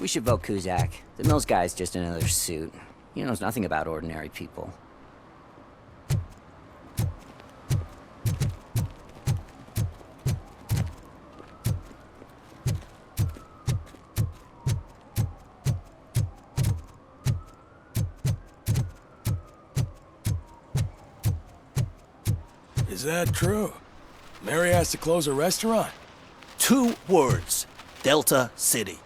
We should vote Kuzak. The Mills guy's just another suit. He knows nothing about ordinary people. Is that true? Mary has to close a restaurant? 2 words. Delta City.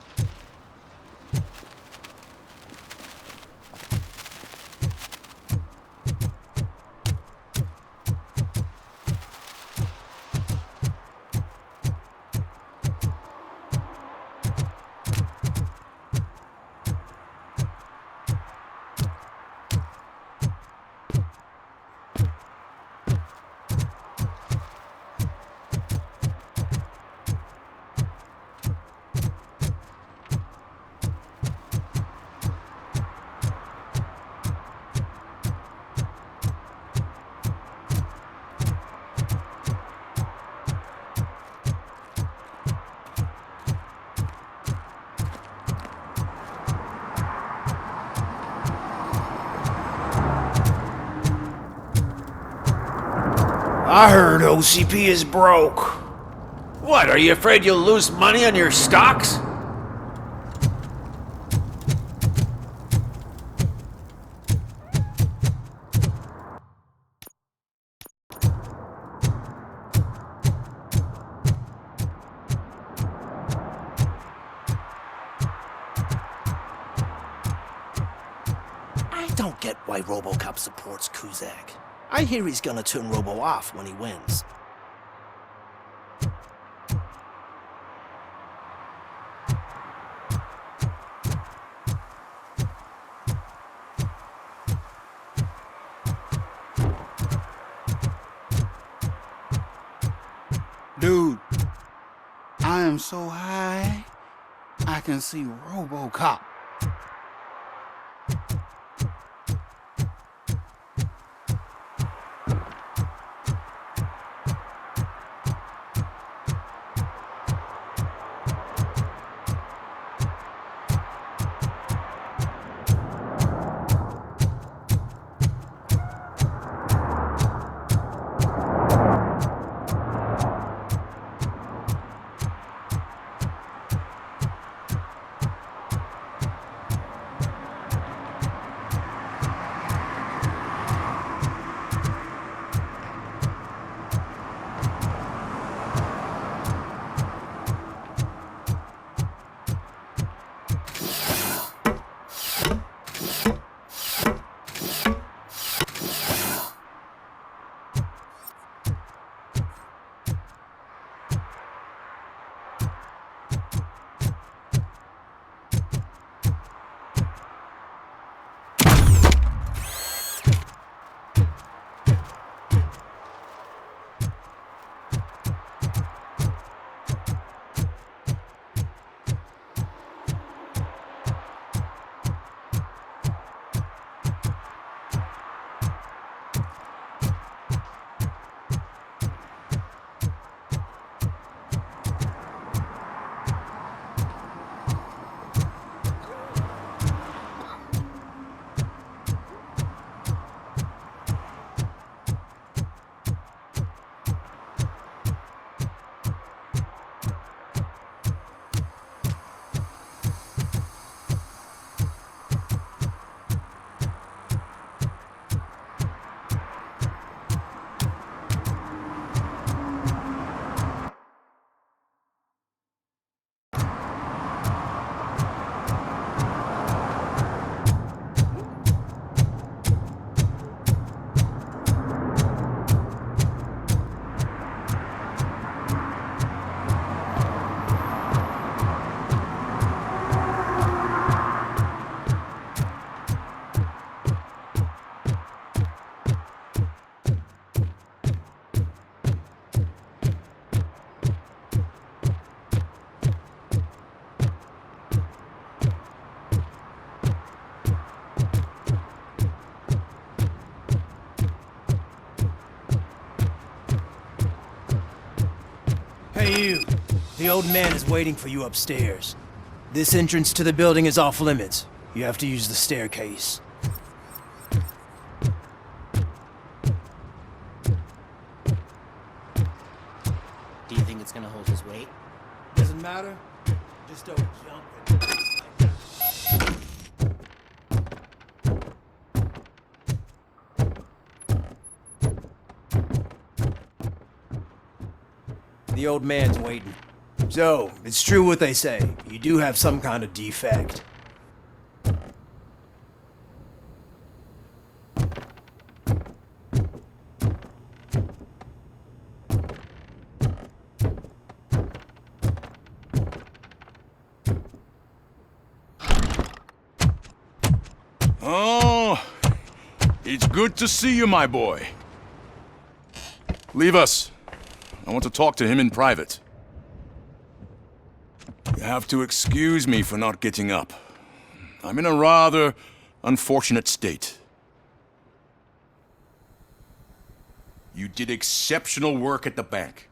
I heard OCP is broke. What, are you afraid you'll lose money on your stocks? I don't get why Robocop supports Kuzak. I hear he's gonna turn Robo off when he wins. Dude, I am so high, I can see Robocop. The old man is waiting for you upstairs. This entrance to the building is off limits. You have to use the staircase. Do you think it's gonna hold his weight? Doesn't matter. Just don't jump in. The old man's waiting. So, it's true what they say. You do have some kind of defect. Oh, it's good to see you, my boy. Leave us. I want to talk to him in private. You have to excuse me for not getting up. I'm in a rather unfortunate state. You did exceptional work at the bank.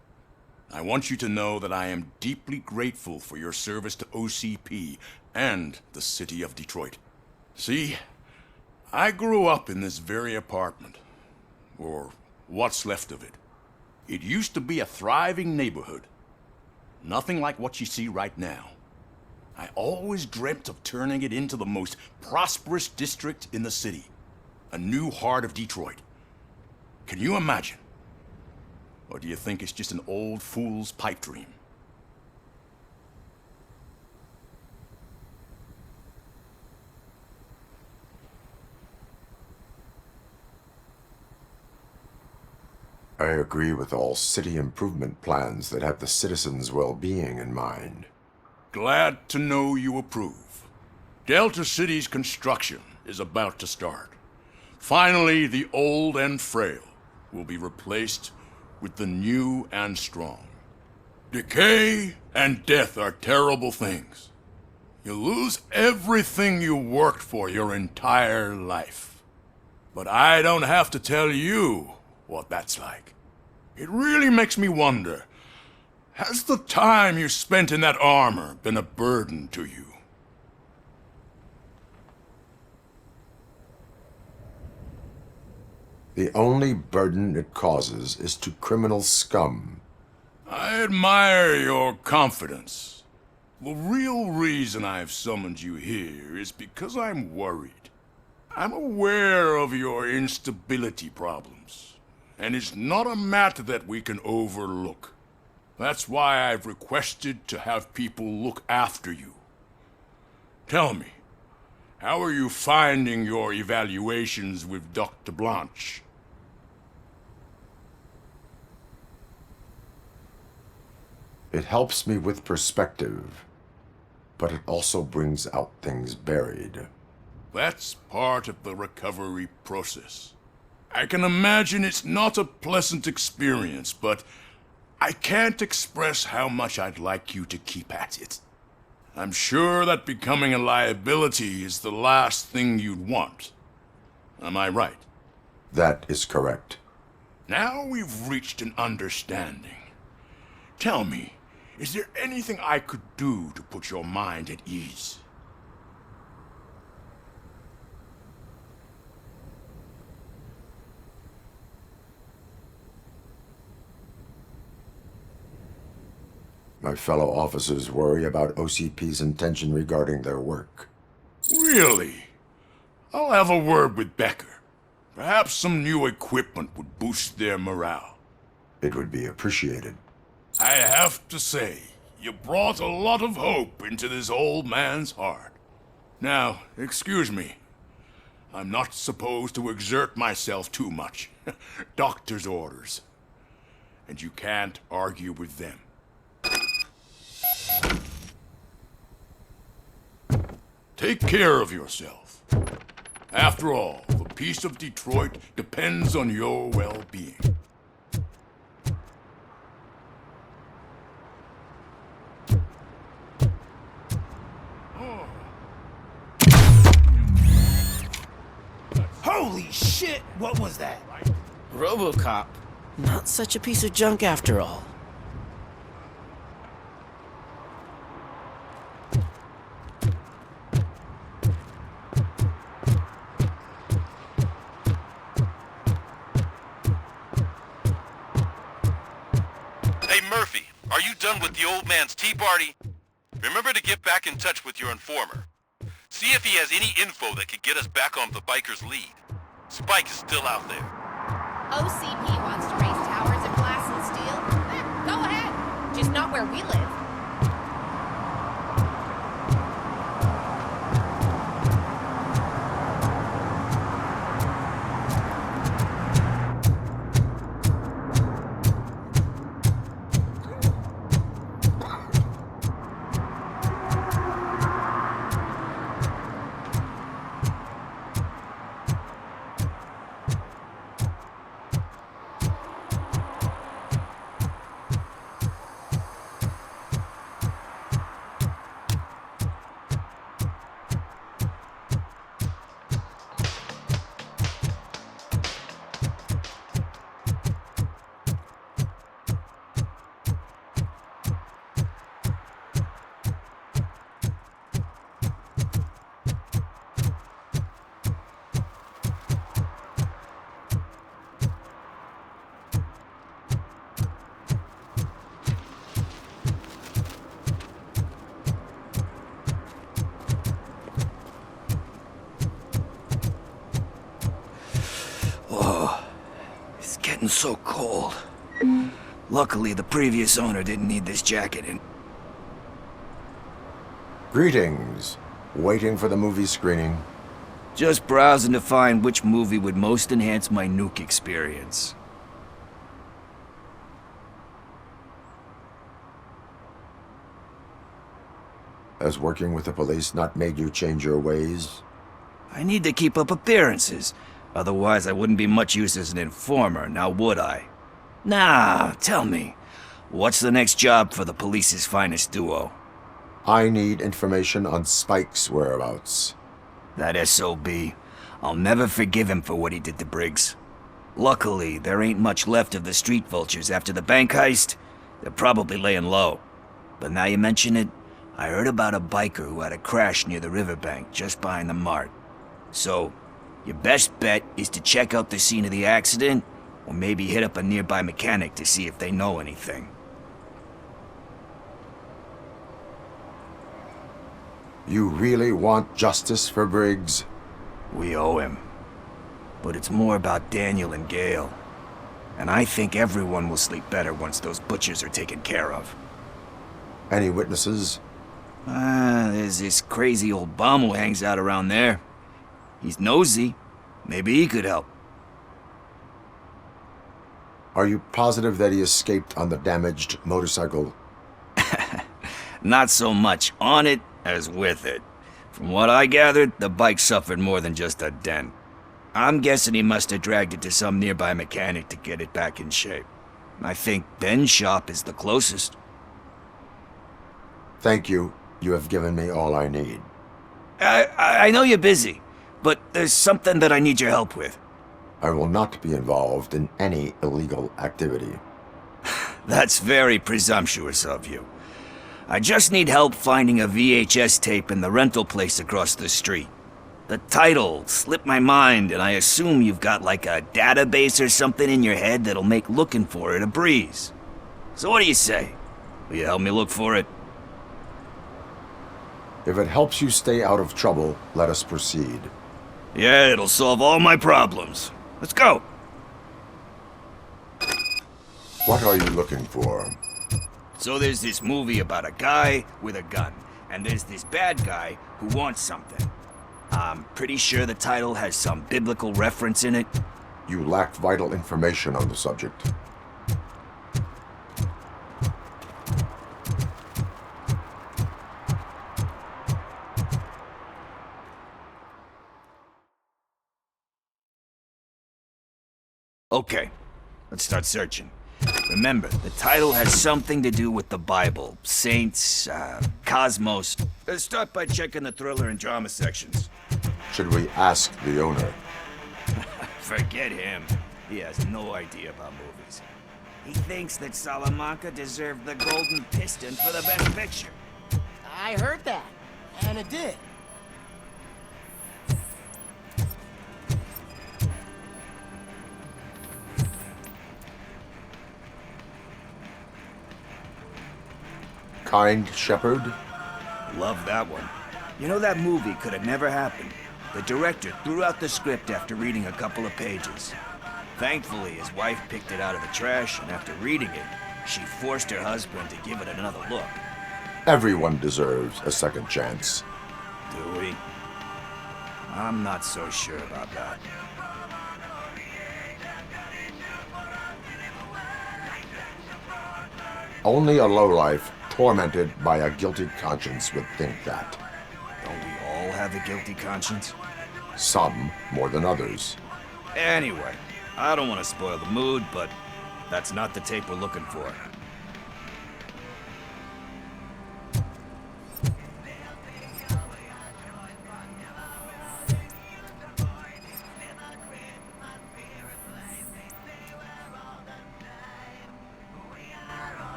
I want you to know that I am deeply grateful for your service to OCP and the city of Detroit. See, I grew up in this very apartment, or what's left of it. It used to be a thriving neighborhood. Nothing like what you see right now. I always dreamt of turning it into the most prosperous district in the city. A new heart of Detroit. Can you imagine? Or do you think it's just an old fool's pipe dream? I agree with all city improvement plans that have the citizens' well-being in mind. Glad to know you approve. Delta City's construction is about to start. Finally, the old and frail will be replaced with the new and strong. Decay and death are terrible things. You lose everything you worked for your entire life. But I don't have to tell you what that's like. It really makes me wonder, has the time you spent in that armor been a burden to you? The only burden it causes is to criminal scum. I admire your confidence. The real reason I've summoned you here is because I'm worried. I'm aware of your instability problems, and it's not a matter that we can overlook. That's why I've requested to have people look after you. Tell me, how are you finding your evaluations with Dr. Blanche? It helps me with perspective, but it also brings out things buried. That's part of the recovery process. I can imagine it's not a pleasant experience, but I can't express how much I'd like you to keep at it. I'm sure that becoming a liability is the last thing you'd want. Am I right? That is correct. Now we've reached an understanding. Tell me, is there anything I could do to put your mind at ease? My fellow officers worry about OCP's intention regarding their work. Really? I'll have a word with Becker. Perhaps some new equipment would boost their morale. It would be appreciated. I have to say, you brought a lot of hope into this old man's heart. Now, excuse me. I'm not supposed to exert myself too much. Doctor's orders. And you can't argue with them. Take care of yourself. After all, the peace of Detroit depends on your well-being. Holy shit! What was that? Robocop. Not such a piece of junk after all. at the old man's tea party? Remember to get back in touch with your informer. See if he has any info that could get us back on the biker's lead. Spike is still out there. OCP wants to raise towers of glass and steel? Go ahead. Just not where we live. Getting so cold. Luckily, the previous owner didn't need this jacket in. Greetings. Waiting for the movie screening. Just browsing to find which movie would most enhance my nuke experience. Has working with the police not made you change your ways? I need to keep up appearances. Otherwise, I wouldn't be much use as an informer, now would I? Nah, tell me. What's the next job for the police's finest duo? I need information on Spike's whereabouts. That SOB. I'll never forgive him for what he did to Briggs. Luckily, there ain't much left of the street vultures after the bank heist. They're probably laying low. But now you mention it, I heard about a biker who had a crash near the riverbank just behind the mart. So, your best bet is to check out the scene of the accident, or maybe hit up a nearby mechanic to see if they know anything. You really want justice for Briggs? We owe him. But it's more about Daniel and Gale. And I think everyone will sleep better once those butchers are taken care of. Any witnesses? There's this crazy old bum who hangs out around there. He's nosy. Maybe he could help. Are you positive that he escaped on the damaged motorcycle? Not so much on it as with it. From what I gathered, the bike suffered more than just a dent. I'm guessing he must have dragged it to some nearby mechanic to get it back in shape. I think Ben's shop is the closest. Thank you. You have given me all I need. I know you're busy, but there's something that I need your help with. I will not be involved in any illegal activity. That's very presumptuous of you. I just need help finding a VHS tape in the rental place across the street. The title slipped my mind, and I assume you've got like a database or something in your head that'll make looking for it a breeze. So what do you say? Will you help me look for it? If it helps you stay out of trouble, let us proceed. Yeah, it'll solve all my problems. Let's go! What are you looking for? So there's this movie about a guy with a gun, and there's this bad guy who wants something. I'm pretty sure the title has some biblical reference in it. You lack vital information on the subject. Okay, let's start searching. Remember, the title has something to do with the Bible, saints, cosmos. Let's start by checking the thriller and drama sections. Should we ask the owner? Forget him. He has no idea about movies. He thinks that Salamanca deserved the Golden Piston for the best picture. I heard that, and it did. kind shepherd? Love that one. You know, that movie could have never happened. The director threw out the script after reading a couple of pages. Thankfully, his wife picked it out of the trash, and after reading it, she forced her husband to give it another look. Everyone deserves a second chance. Do we? I'm not so sure about that. Only a lowlife tormented by a guilty conscience would think that. Don't we all have a guilty conscience? Some more than others. Anyway, I don't want to spoil the mood, but that's not the tape we're looking for.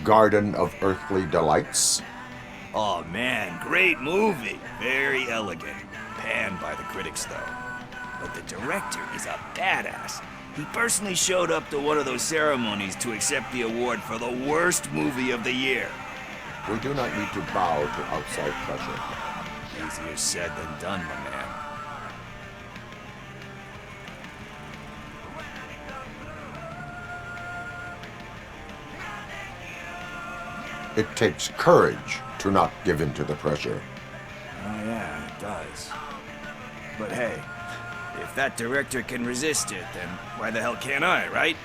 Garden of Earthly Delights. Oh man, great movie. Very elegant. Panned by the critics though. But the director is a badass. He personally showed up to one of those ceremonies to accept the award for the worst movie of the year. We do not need to bow to outside pressure. Easier said than done, my man. It takes courage to not give in to the pressure. Oh yeah, it does. But hey, if that director can resist it, then why the hell can't I, right?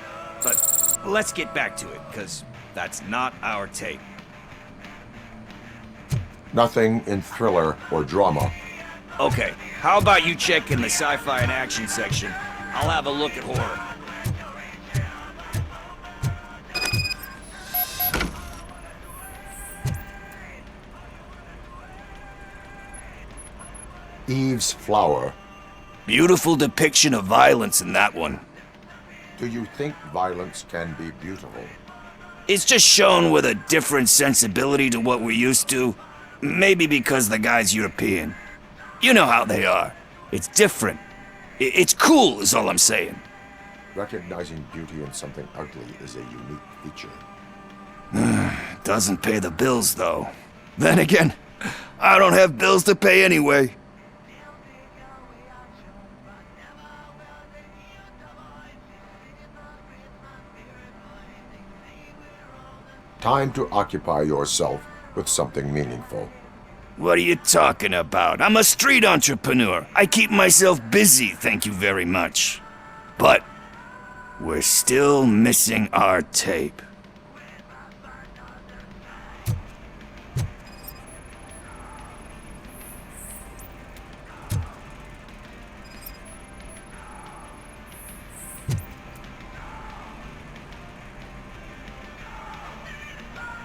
But let's get back to it, because that's not our tape. Nothing in thriller or drama. Okay, how about you check in the sci-fi and action section? I'll have a look at horror. Eve's Flower. Beautiful depiction of violence in that one. Do you think violence can be beautiful? It's just shown with a different sensibility to what we're used to. Maybe because the guy's European. You know how they are. It's different. It's cool is all I'm saying. Recognizing beauty in something ugly is a unique feature. Doesn't pay the bills, though. Then again, I don't have bills to pay anyway. Time to occupy yourself with something meaningful. What are you talking about? I'm a street entrepreneur. I keep myself busy, thank you very much. But we're still missing our tape.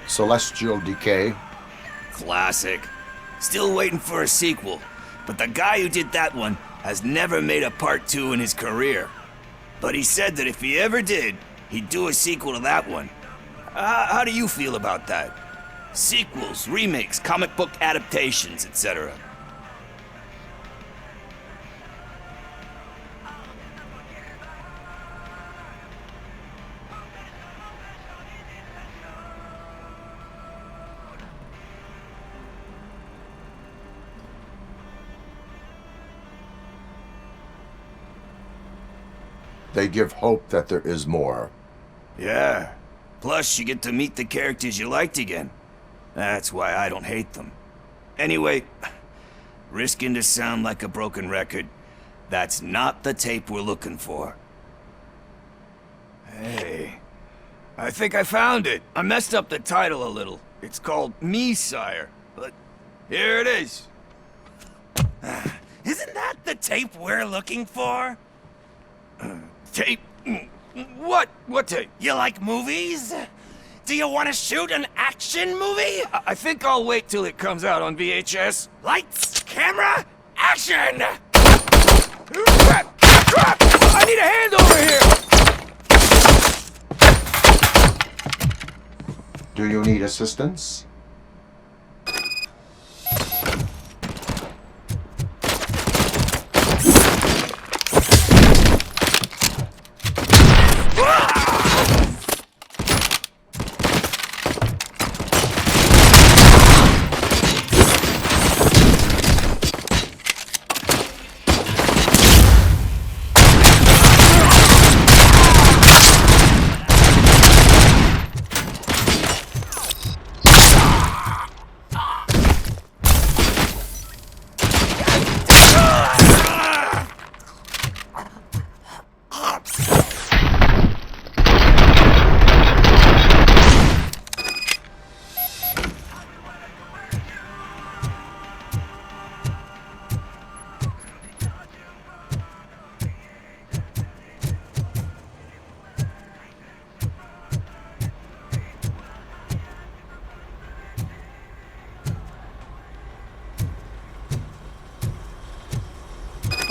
Celestial Decay. Classic. Still waiting for a sequel, but the guy who did that one has never made a part 2 in his career. But he said that if he ever did, he'd do a sequel to that one. How do you feel about that? Sequels, remakes, comic book adaptations, etc. They give hope that there is more. Yeah. Plus, you get to meet the characters you liked again. That's why I don't hate them. Anyway, risking to sound like a broken record, that's not the tape we're looking for. Hey, I think I found it. I messed up the title a little. It's called Me, Sire, but here it is. Isn't that the tape we're looking for? Tape? What? What tape? You like movies? Do you want to shoot an action movie? I think I'll wait till it comes out on VHS. Lights, camera, action! Crap! Crap! I need a hand over here! Do you need assistance?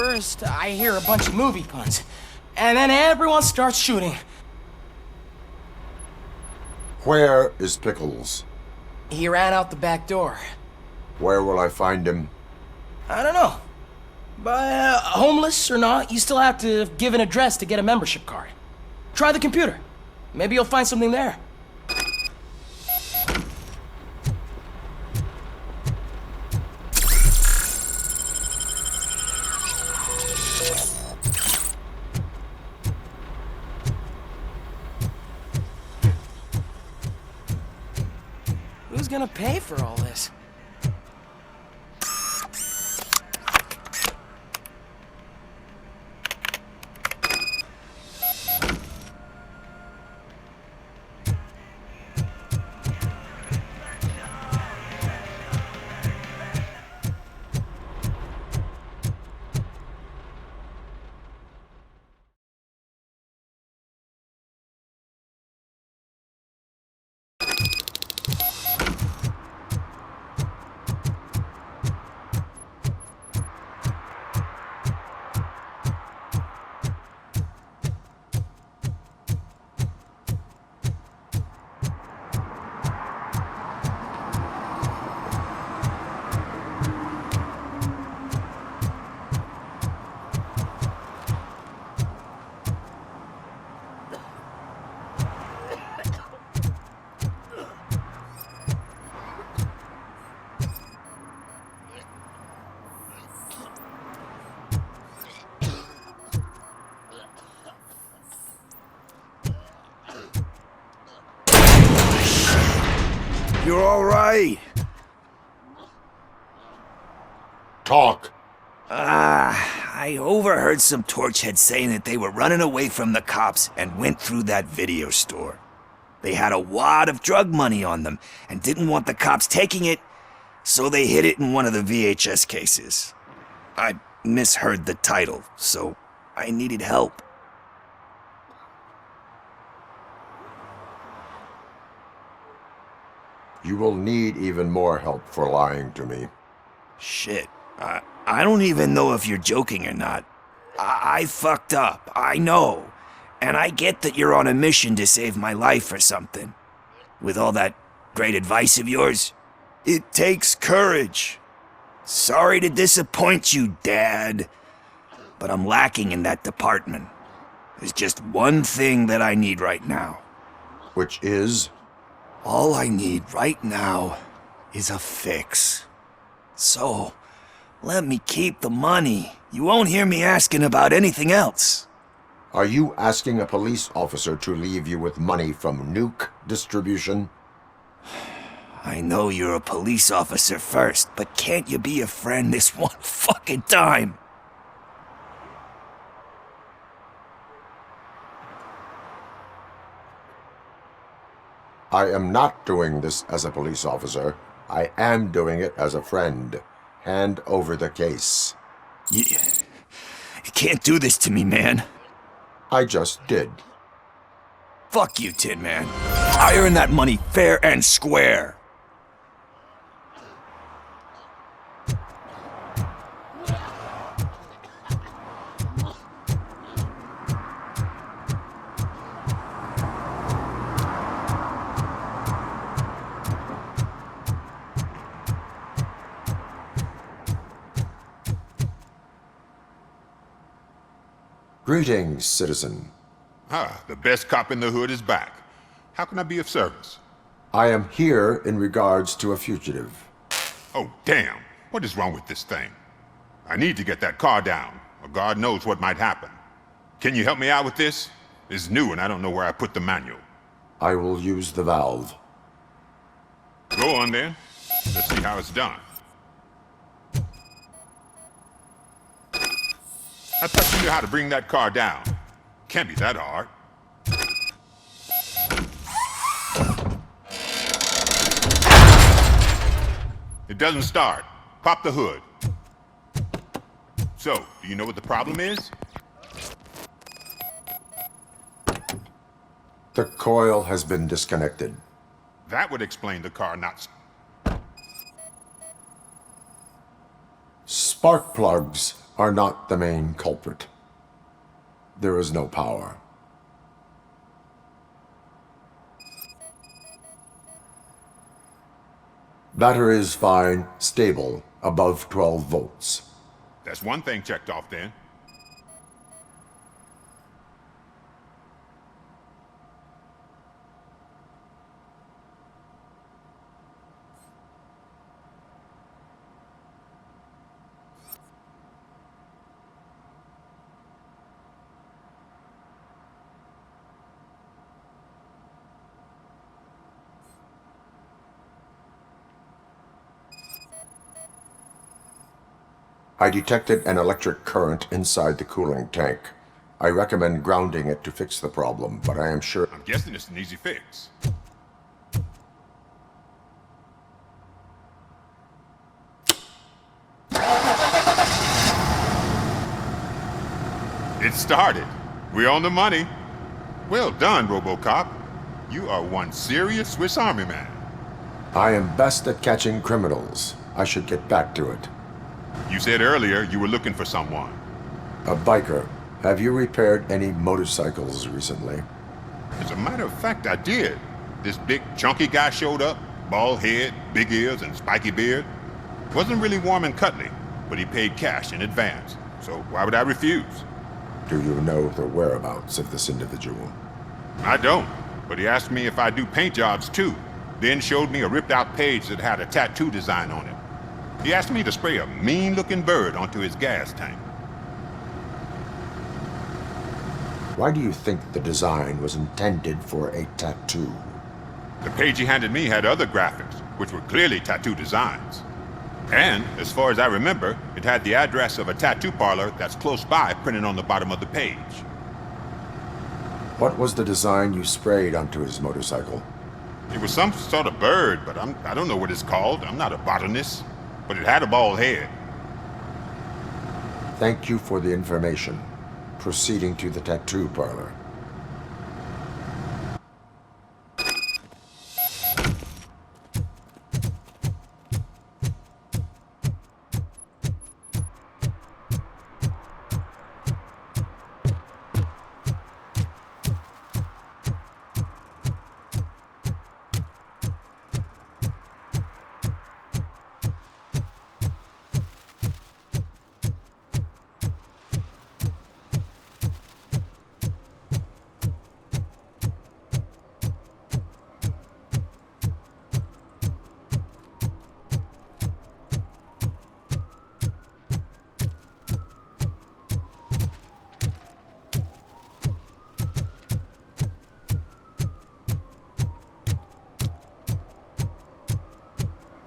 First, I hear a bunch of movie puns, and then everyone starts shooting. Where is Pickles? He ran out the back door. Where will I find him? I don't know. But homeless or not, you still have to give an address to get a membership card. Try the computer. Maybe you'll find something there. Who's gonna pay for all this? You're all right. Talk. I overheard some torchheads saying that they were running away from the cops and went through that video store. They had a wad of drug money on them and didn't want the cops taking it, so they hid it in one of the VHS cases. I misheard the title, so I needed help. You will need even more help for lying to me. Shit, I don't even know if you're joking or not. I fucked up, I know. And I get that you're on a mission to save my life or something. With all that great advice of yours, it takes courage. Sorry to disappoint you, Dad. But I'm lacking in that department. There's just one thing that I need right now. Which is? All I need right now is a fix. So, let me keep the money. You won't hear me asking about anything else. Are you asking a police officer to leave you with money from nuke distribution? I know you're a police officer first, but can't you be a friend this one fucking time? I am not doing this as a police officer. I am doing it as a friend. Hand over the case. You can't do this to me, man. I just did. Fuck you, Tin Man. I earned that money fair and square. Greetings, citizen. Ah, the best cop in the hood is back. How can I be of service? I am here in regards to a fugitive. Oh, damn. What is wrong with this thing? I need to get that car down, or God knows what might happen. Can you help me out with this? It's new and I don't know where I put the manual. I will use the valve. Go on then. Let's see how it's done. I thought you knew how to bring that car down. Can't be that hard. It doesn't start. Pop the hood. So, do you know what the problem is? The coil has been disconnected. That would explain the car not... Spark plugs are not the main culprit. There is no power. Battery is fine, stable, above 12 volts. That's one thing checked off then. I detected an electric current inside the cooling tank. I recommend grounding it to fix the problem, but I am sure... I'm guessing it's an easy fix. It started. We're on the money. Well done, Robocop. You are one serious Swiss Army man. I am best at catching criminals. I should get back to it. You said earlier you were looking for someone. A biker. Have you repaired any motorcycles recently? As a matter of fact, I did. This big, chunky guy showed up. Bald head, big ears, and spiky beard. Wasn't really warm and cuddly, but he paid cash in advance. So why would I refuse? Do you know the whereabouts of this individual? I don't, but he asked me if I do paint jobs too. Then showed me a ripped-out page that had a tattoo design on it. He asked me to spray a mean-looking bird onto his gas tank. Why do you think the design was intended for a tattoo? The page he handed me had other graphics, which were clearly tattoo designs. And, as far as I remember, it had the address of a tattoo parlor that's close by printed on the bottom of the page. What was the design you sprayed onto his motorcycle? It was some sort of bird, but I don't know what it's called. I'm not a botanist. But it had a bald head. Thank you for the information. Proceeding to the tattoo parlor.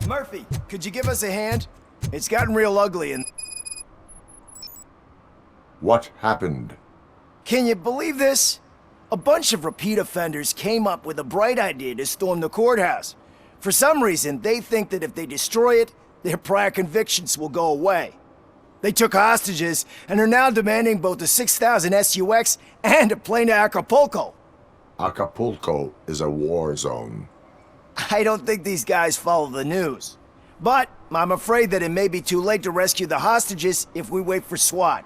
Murphy, could you give us a hand? It's gotten real ugly and... What happened? Can you believe this? A bunch of repeat offenders came up with a bright idea to storm the courthouse. For some reason, they think that if they destroy it, their prior convictions will go away. They took hostages and are now demanding both a 6,000 SUX and a plane to Acapulco. Acapulco is a war zone. I don't think these guys follow the news. But I'm afraid that it may be too late to rescue the hostages if we wait for SWAT.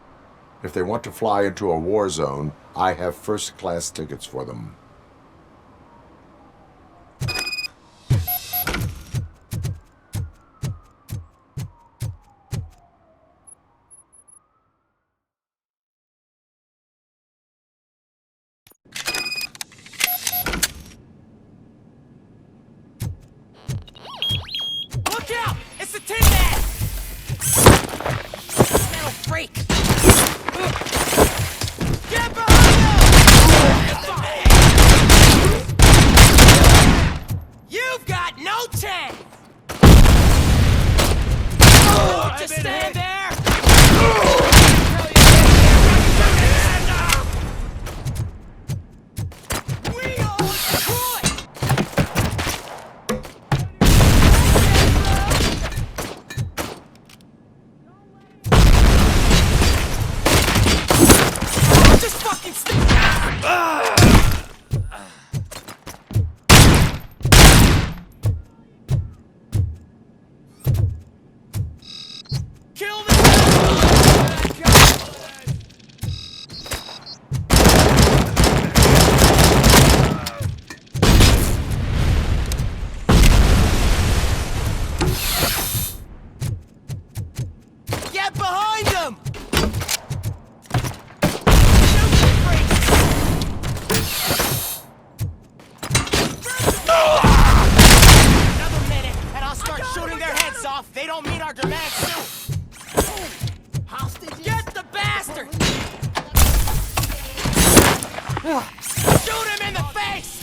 If they want to fly into a war zone, I have first-class tickets for them. Look out! It's the Tin Man! Little freak! Get behind him! You've got no chance! Just stand there! We are Detroit! Just fucking stick! Kill them! don't meet our demands soon. Hostages? Get the bastard! Shoot him in the face!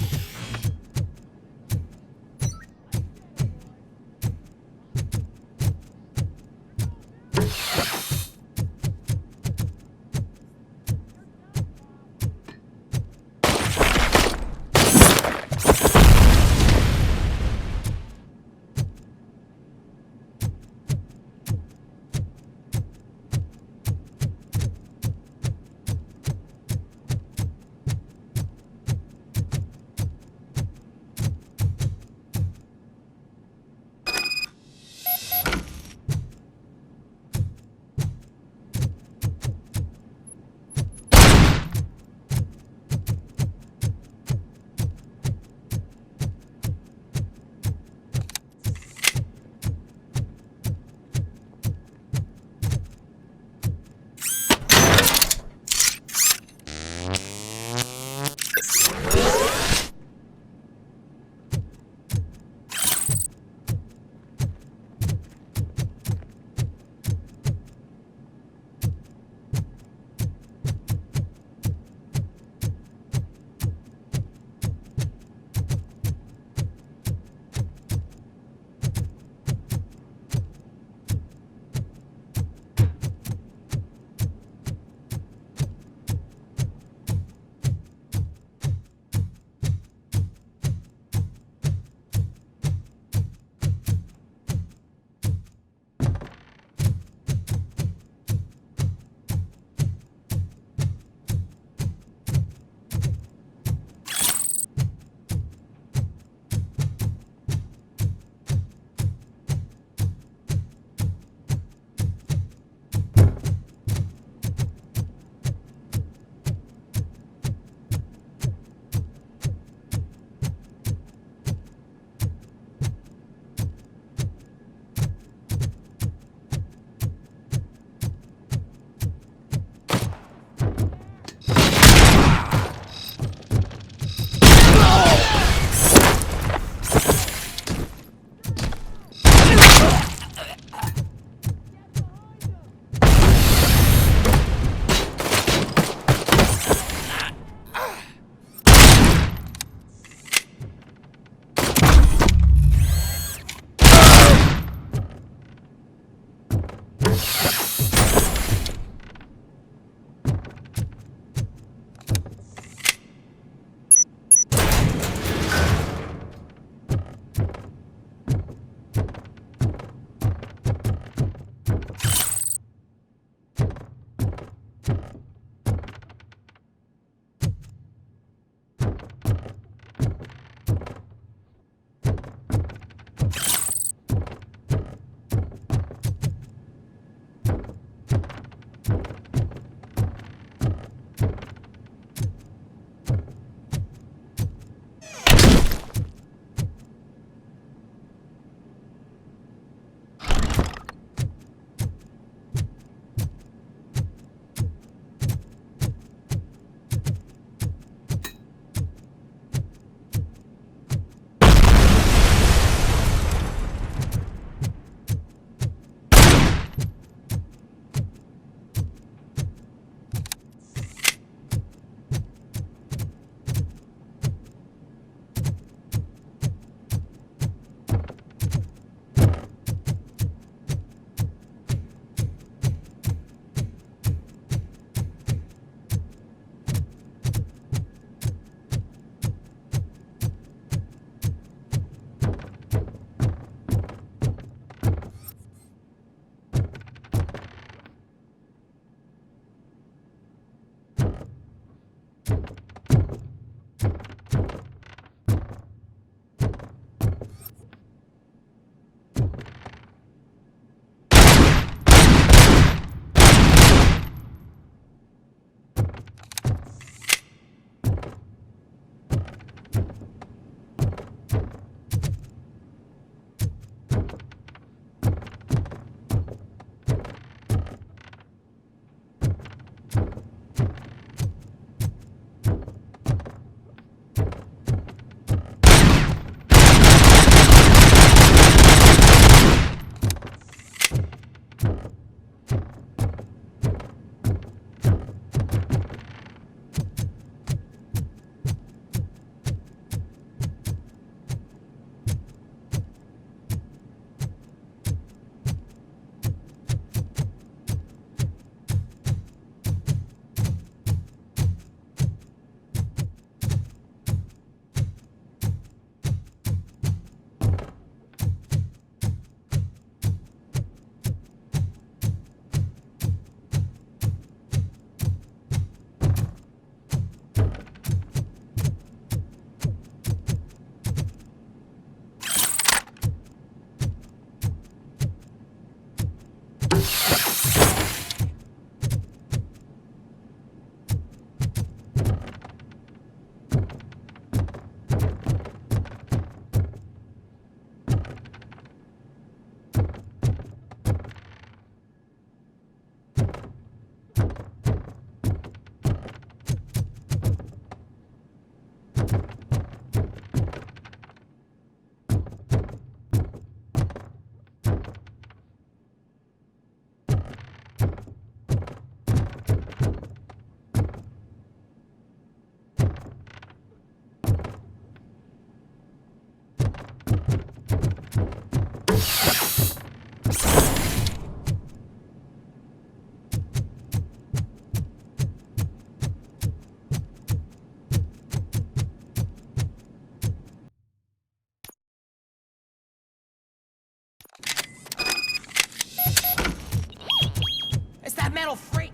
It's that metal freak!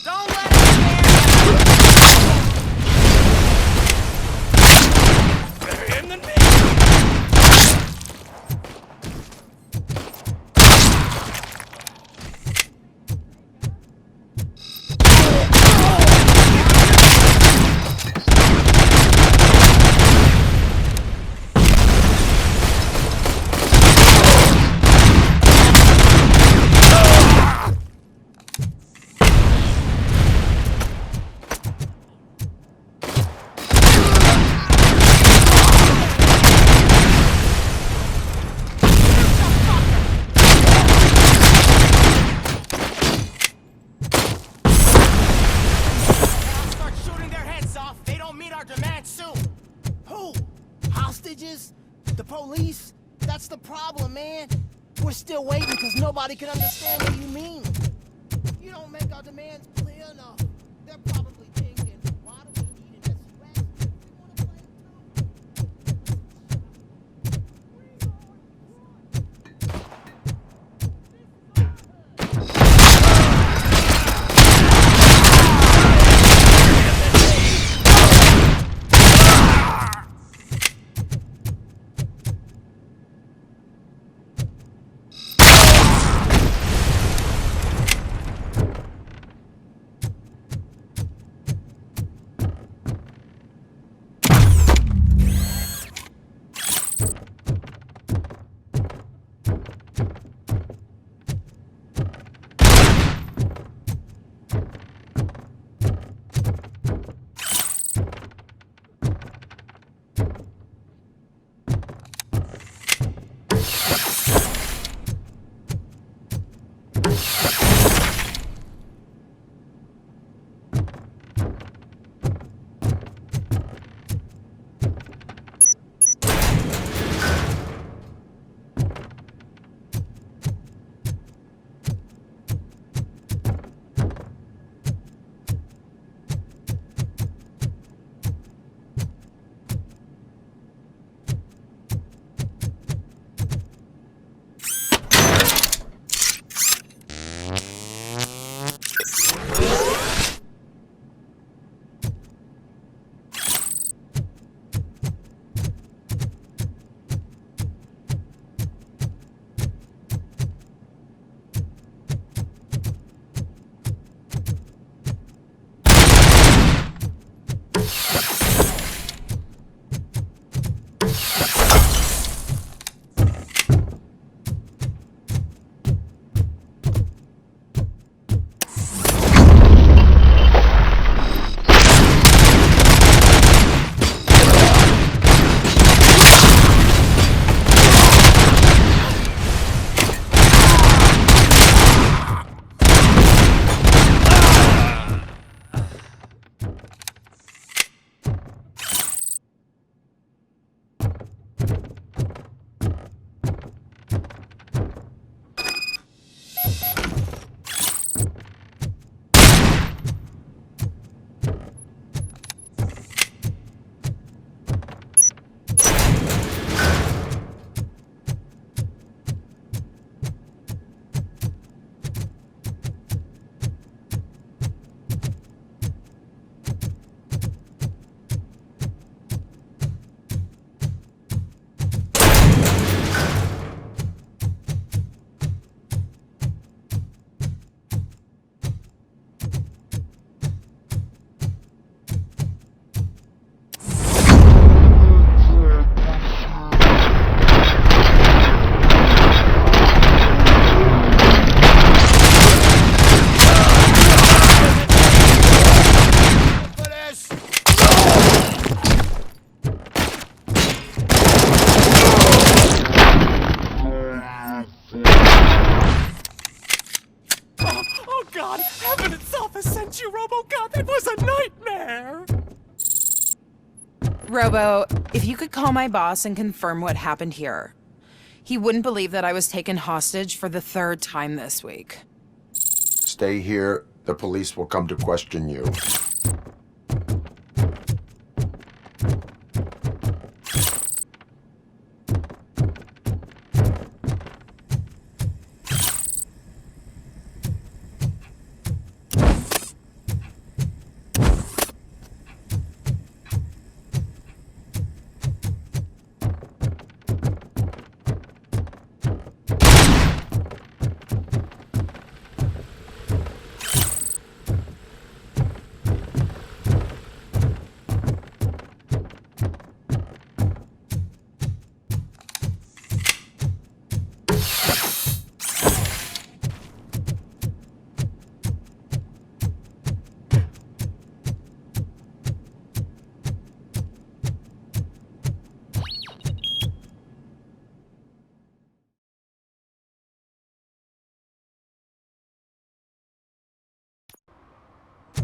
Don't let him better him than me! Hostages? The police? That's the problem, man. We're still waiting because nobody can understand what you mean. You don't make our demands clear enough. They're probably thinking, why do we need an SUS? We want to play God, heaven itself has sent you, Robocop! It was a nightmare! Robo, if you could call my boss and confirm what happened here. He wouldn't believe that I was taken hostage for the 3rd time this week. Stay here. The police will come to question you.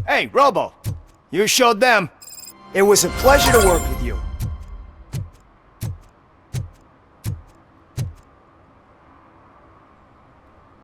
Hey, Robo, you showed them. It was a pleasure to work with you.